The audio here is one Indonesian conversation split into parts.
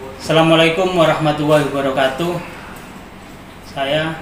Assalamualaikum warahmatullahi wabarakatuh. Saya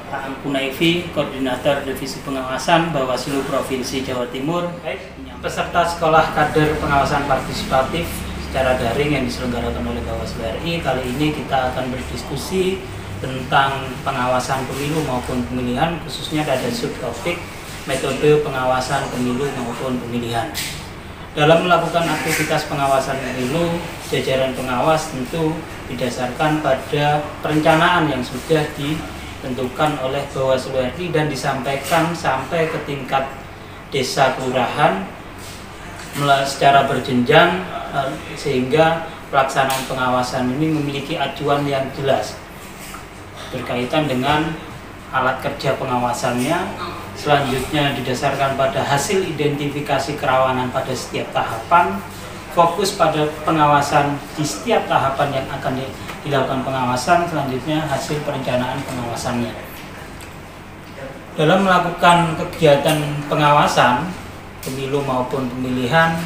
Pak Kunaifi, Koordinator Divisi Pengawasan Bawaslu Provinsi Jawa Timur. Peserta sekolah kader pengawasan partisipatif secara daring yang diselenggarakan oleh Bawaslu RI. Kali ini kita akan berdiskusi tentang pengawasan pemilu maupun pemilihan, khususnya pada subtopik metode pengawasan pemilu maupun pemilihan. Dalam melakukan aktivitas pengawasan pemilu, jajaran pengawas tentu didasarkan pada perencanaan yang sudah ditentukan oleh Bawaslu RI dan disampaikan sampai ke tingkat desa kelurahan secara berjenjang, sehingga pelaksanaan pengawasan ini memiliki acuan yang jelas berkaitan dengan alat kerja pengawasannya. Selanjutnya didasarkan pada hasil identifikasi kerawanan pada setiap tahapan, fokus pada pengawasan di setiap tahapan yang akan dilakukan pengawasan, selanjutnya hasil perencanaan pengawasannya. Dalam melakukan kegiatan pengawasan pemilu maupun pemilihan,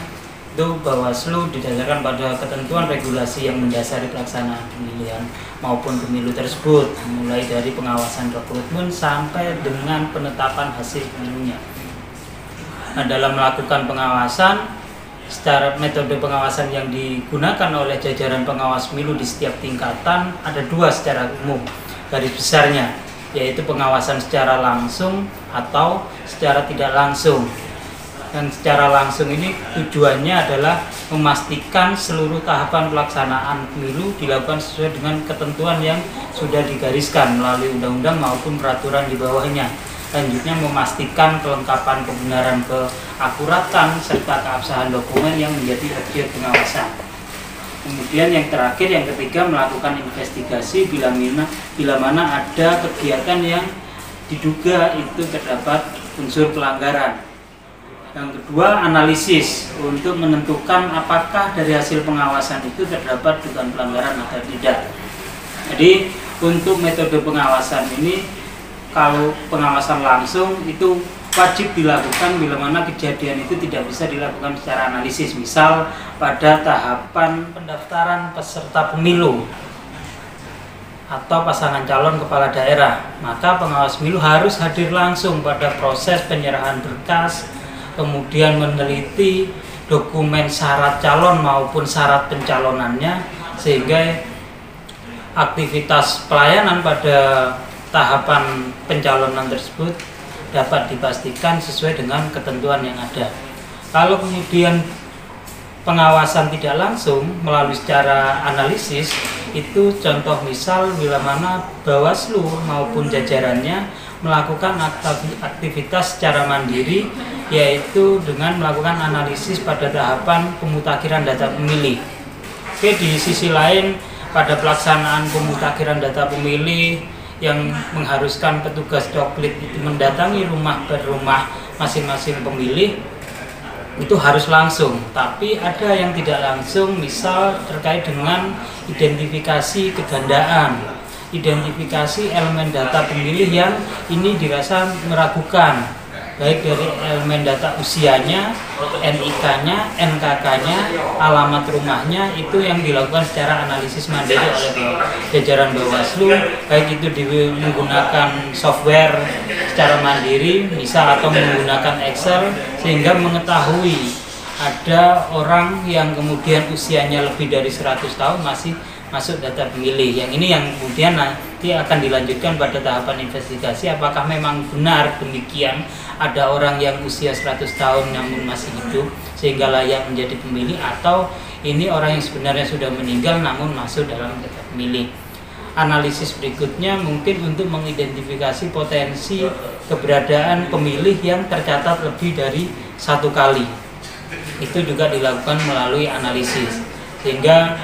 itu Bawaslu didasarkan pada ketentuan regulasi yang mendasari pelaksanaan pemilihan maupun pemilu tersebut, mulai dari pengawasan rekrutmen sampai dengan penetapan hasil pemilunya. Nah, dalam melakukan pengawasan, secara metode pengawasan yang digunakan oleh jajaran pengawas pemilu di setiap tingkatan ada dua secara umum garis besarnya, yaitu pengawasan secara langsung atau secara tidak langsung. Dan secara langsung ini tujuannya adalah memastikan seluruh tahapan pelaksanaan pemilu dilakukan sesuai dengan ketentuan yang sudah digariskan melalui undang-undang maupun peraturan di bawahnya. Selanjutnya memastikan kelengkapan, kebenaran, keakuratan, serta keabsahan dokumen yang menjadi objek pengawasan. Kemudian yang terakhir, yang ketiga, melakukan investigasi bila mana ada kegiatan yang diduga itu terdapat unsur pelanggaran. Yang kedua, analisis untuk menentukan apakah dari hasil pengawasan itu terdapat dugaan pelanggaran atau tidak. Jadi untuk metode pengawasan ini, kalau pengawasan langsung itu wajib dilakukan bila mana kejadian itu tidak bisa dilakukan secara analisis. Misal pada tahapan pendaftaran peserta pemilu atau pasangan calon kepala daerah, maka pengawas pemilu harus hadir langsung pada proses penyerahan berkas, kemudian meneliti dokumen syarat calon maupun syarat pencalonannya, sehingga aktivitas pelayanan pada tahapan pencalonan tersebut dapat dipastikan sesuai dengan ketentuan yang ada. Kalau kemudian pengawasan tidak langsung melalui secara analisis, itu contoh misal bila mana Bawaslu maupun jajarannya melakukan aktivitas secara mandiri, yaitu dengan melakukan analisis pada tahapan pemutakhiran data pemilih. Oke, di sisi lain pada pelaksanaan pemutakhiran data pemilih yang mengharuskan petugas doklit itu mendatangi rumah per rumah masing-masing pemilih, itu harus langsung. Tapi ada yang tidak langsung, misal terkait dengan identifikasi kegandaan, identifikasi elemen data pemilih yang ini dirasa meragukan, baik dari elemen data usianya, NIK-nya, NKK-nya, alamat rumahnya, itu yang dilakukan secara analisis mandiri oleh jajaran Bawaslu, baik itu menggunakan software secara mandiri, misal atau menggunakan Excel, sehingga mengetahui ada orang yang kemudian usianya lebih dari 100 tahun masih masuk data pemilih. Yang ini yang kemudian nanti akan dilanjutkan pada tahapan investigasi, apakah memang benar demikian ada orang yang usia 100 tahun namun masih hidup sehingga layak menjadi pemilih, atau ini orang yang sebenarnya sudah meninggal namun masuk dalam data pemilih. Analisis berikutnya mungkin untuk mengidentifikasi potensi keberadaan pemilih yang tercatat lebih dari satu kali. Itu juga dilakukan melalui analisis, sehingga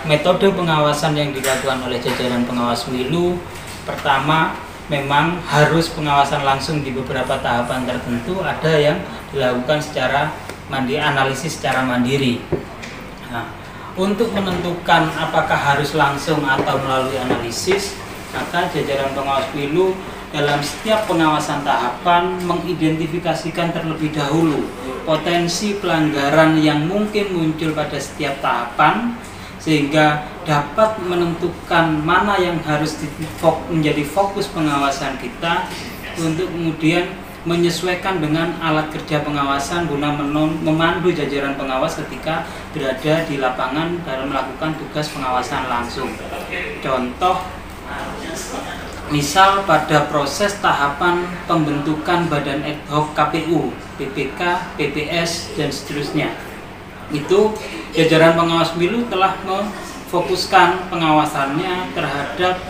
metode pengawasan yang dilakukan oleh jajaran pengawas pemilu, pertama memang harus pengawasan langsung di beberapa tahapan tertentu, ada yang dilakukan secara mandiri, analisis secara mandiri. Nah, untuk menentukan apakah harus langsung atau melalui analisis, maka jajaran pengawas pemilu dalam setiap pengawasan tahapan mengidentifikasikan terlebih dahulu potensi pelanggaran yang mungkin muncul pada setiap tahapan, sehingga dapat menentukan mana yang harus menjadi fokus pengawasan kita untuk kemudian menyesuaikan dengan alat kerja pengawasan guna memandu jajaran pengawas ketika berada di lapangan dalam melakukan tugas pengawasan langsung. Contoh, misal pada proses tahapan pembentukan badan ad hoc KPU, PPK, PPS, dan seterusnya. Itu jajaran pengawas pemilu telah memfokuskan pengawasannya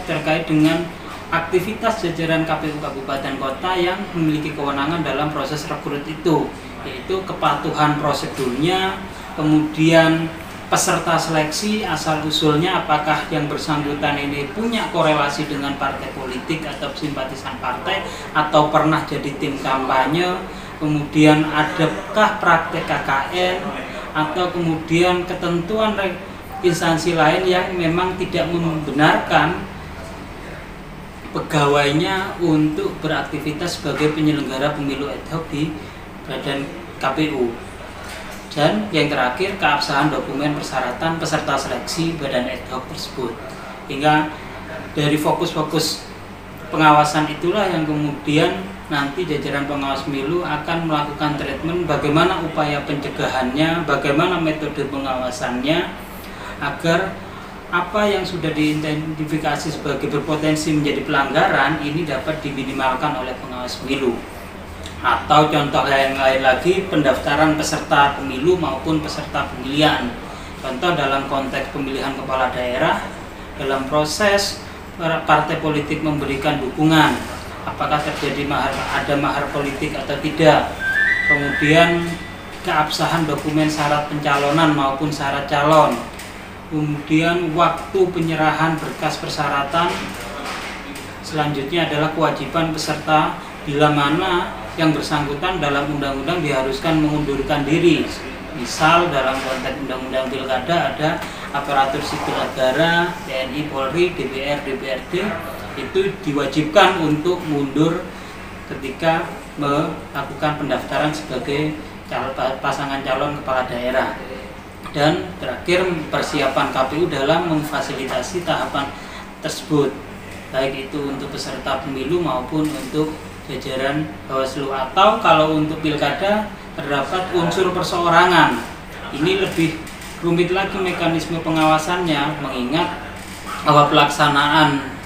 terkait dengan aktivitas jajaran KPU Kabupaten Kota yang memiliki kewenangan dalam proses rekrut itu, yaitu kepatuhan prosedurnya, kemudian peserta seleksi asal-usulnya apakah yang bersangkutan ini punya korelasi dengan partai politik atau simpatisan partai atau pernah jadi tim kampanye, kemudian adakah praktek KKN atau kemudian ketentuan instansi lain yang memang tidak membenarkan pegawainya untuk beraktivitas sebagai penyelenggara pemilu ad hoc di badan KPU. Dan yang terakhir, keabsahan dokumen persyaratan peserta seleksi badan ad hoc tersebut. Hingga dari fokus-fokus pengawasan itulah yang kemudian nanti jajaran pengawas pemilu akan melakukan treatment bagaimana upaya pencegahannya, bagaimana metode pengawasannya, agar apa yang sudah diidentifikasi sebagai berpotensi menjadi pelanggaran ini dapat diminimalkan oleh pengawas pemilu. Atau contoh yang lain lagi, pendaftaran peserta pemilu maupun peserta pemilihan. Contoh dalam konteks pemilihan kepala daerah, dalam proses partai politik memberikan dukungan, apakah terjadi ada mahar politik atau tidak. Kemudian keabsahan dokumen syarat pencalonan maupun syarat calon. Kemudian waktu penyerahan berkas persyaratan. Selanjutnya adalah kewajiban peserta bila mana yang bersangkutan dalam undang-undang diharuskan mengundurkan diri. Misal dalam konteks undang-undang pilkada ada aparatur sipil negara, TNI, Polri, DPR, DPRD itu diwajibkan untuk mundur ketika melakukan pendaftaran sebagai pasangan calon kepala daerah. Dan terakhir, persiapan KPU dalam memfasilitasi tahapan tersebut, baik itu untuk peserta pemilu maupun untuk jajaran Bawaslu. Atau kalau untuk pilkada terdapat unsur perseorangan, ini lebih rumit lagi mekanisme pengawasannya, mengingat bahwa pelaksanaan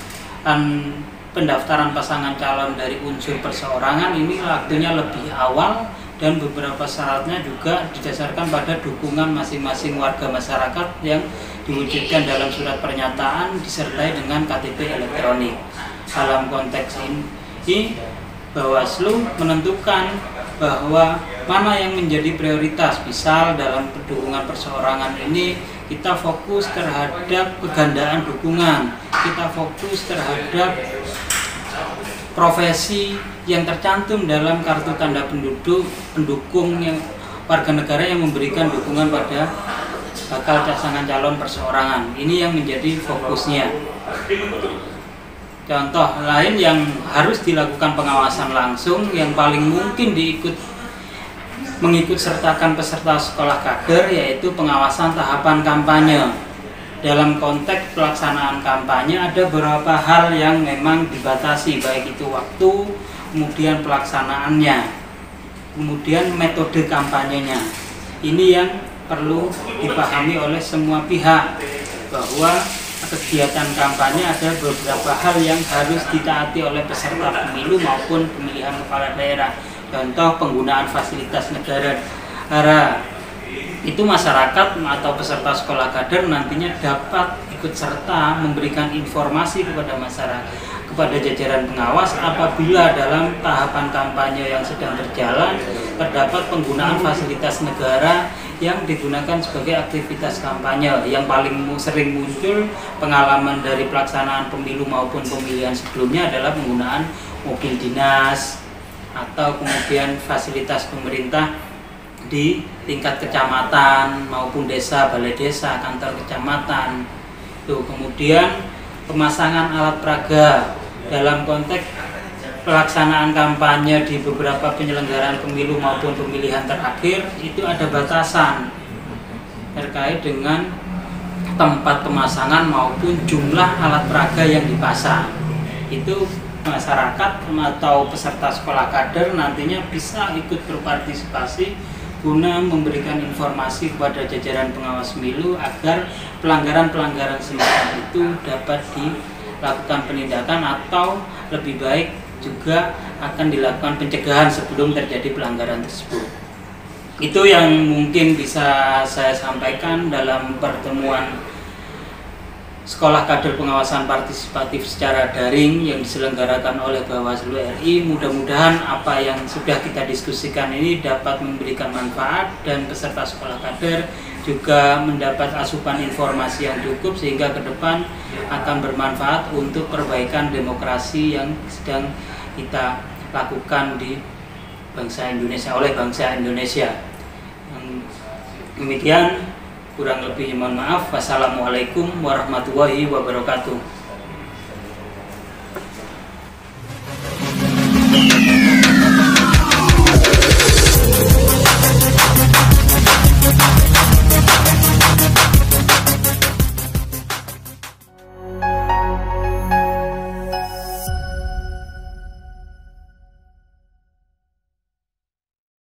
pendaftaran pasangan calon dari unsur perseorangan ini waktunya lebih awal, dan beberapa syaratnya juga didasarkan pada dukungan masing-masing warga masyarakat yang diwujudkan dalam surat pernyataan disertai dengan KTP elektronik. Dalam konteks ini, Bawaslu menentukan bahwa mana yang menjadi prioritas. Misal dalam dukungan perseorangan ini kita fokus terhadap kegandaan dukungan, kita fokus terhadap profesi yang tercantum dalam kartu tanda pendukung yang warga negara yang memberikan dukungan pada bakal pasangan calon perseorangan. Ini yang menjadi fokusnya. Contoh lain yang harus dilakukan pengawasan langsung yang paling mungkin mengikut sertakan peserta sekolah kader, yaitu pengawasan tahapan kampanye. Dalam konteks pelaksanaan kampanye ada beberapa hal yang memang dibatasi, baik itu waktu, kemudian pelaksanaannya, kemudian metode kampanyenya. Ini yang perlu dipahami oleh semua pihak, bahwa kegiatan kampanye ada beberapa hal yang harus ditaati oleh peserta pemilu maupun pemilihan kepala daerah. Contoh, penggunaan fasilitas negara. Itu masyarakat atau peserta sekolah kader nantinya dapat ikut serta memberikan informasi kepada masyarakat, kepada jajaran pengawas apabila dalam tahapan kampanye yang sedang berjalan terdapat penggunaan fasilitas negara yang digunakan sebagai aktivitas kampanye. Yang paling sering muncul pengalaman dari pelaksanaan pemilu maupun pemilihan sebelumnya adalah penggunaan mobil dinas atau kemudian fasilitas pemerintah di tingkat kecamatan maupun desa, balai desa, kantor kecamatan. Kemudian pemasangan alat peraga dalam konteks pelaksanaan kampanye di beberapa penyelenggaraan pemilu maupun pemilihan terakhir itu ada batasan terkait dengan tempat pemasangan maupun jumlah alat peraga yang dipasang. Itu masyarakat atau peserta sekolah kader nantinya bisa ikut berpartisipasi guna memberikan informasi kepada jajaran pengawas pemilu agar pelanggaran-pelanggaran semacam itu dapat dilakukan penindakan atau lebih baik juga akan dilakukan pencegahan sebelum terjadi pelanggaran tersebut. Itu yang mungkin bisa saya sampaikan dalam pertemuan Sekolah Kader Pengawasan Partisipatif secara daring yang diselenggarakan oleh Bawaslu RI. Mudah-mudahan apa yang sudah kita diskusikan ini dapat memberikan manfaat dan peserta sekolah kader juga mendapat asupan informasi yang cukup sehingga ke depan akan bermanfaat untuk perbaikan demokrasi yang sedang kita lakukan di bangsa Indonesia oleh bangsa Indonesia. Demikian, kurang lebih mohon maaf. Wassalamualaikum warahmatullahi wabarakatuh.